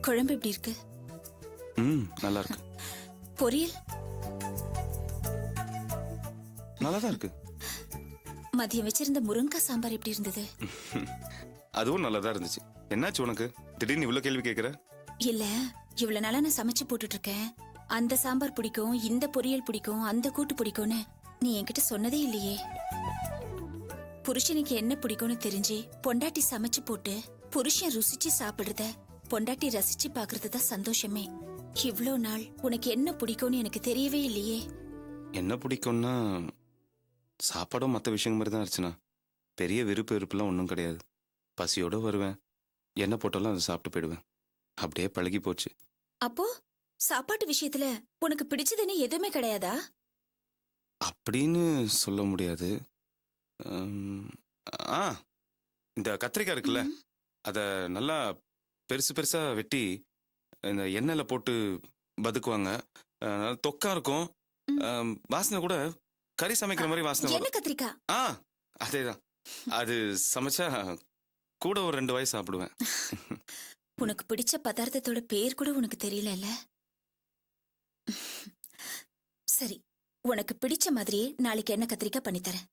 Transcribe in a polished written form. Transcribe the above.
குழம்பு எப்படி இருக்கு? நல்லா இருக்கு. பொரியல் நல்லா தான் இருக்கு. மதியம் வச்சிருந்த முருங்கக்காய் சாம்பார் எப்படி இருந்தது? அதுவும் நல்லா தான் இருந்துச்சு. என்னாச்சு உனக்கு திடீர்னு இவ்வளவு கேள்வி கேக்குற? இல்ல, இவ்வளவு நாளா நான் சமைச்சு போட்டுட்டு இருக்கேன். அந்த சாம்பார் பிடிக்கும், இந்த பொரியல் பிடிக்கும், அந்த கூட்டு பிடிக்கும்னு நீ என்கிட்ட சொன்னதே இல்லையே. புருஷனுக்கு என்ன பிடிக்கும்னு தெரிஞ்சு பொண்டாட்டி சமைச்சு போட்டு புருஷன் ருசிச்சு சாப்பிடுறத பொண்டாட்டி ரசிச்சு பாக்குறது தான் சந்தோஷமே. இவ்ளோ நாள் உனக்கு என்ன பிடிக்கும்னு எனக்கு தெரியவே இல்லையே. என்ன பிடிக்கும்னா சாப்பாடும் மற்ற விஷயங்கள் மாதிரி தான் இருந்துச்சுண்ணா. பெரிய விருப்பு வெறுப்புலாம் ஒன்றும் கிடையாது. பசியோட வருவேன், என்ன போட்டாலும் அதை சாப்பிட்டு போயிடுவேன். அப்படியே பழகி போச்சு. அப்போ சாப்பாட்டு விஷயத்துல உனக்கு பிடிச்சதுன்னு எதுவுமே கிடையாதா? அப்படின்னு சொல்ல முடியாது. ஆ இந்த கத்திரிக்காய் இருக்குல்ல, அதை நல்லா பெருசு பெருசா வெட்டி இந்த எண்ணெயில போட்டு வதக்குவாங்க. தொக்கா இருக்கும். வாசனை கூட கறி சமைக்கிற மாதிரி வாசனை என்ன வரும். கத்திரிக்காய்? அதேதான். அது சமைச்சா கூட ஒரு 2 வாய் சாப்பிடுவேன். உனக்கு பிடிச்ச பதார்த்தத்தோட பேர் கூட உனக்கு தெரியல. சரி, உனக்கு பிடிச்ச மாதிரியே நாளைக்கு என்ன கத்திரிக்காய் பண்ணித்தரேன்.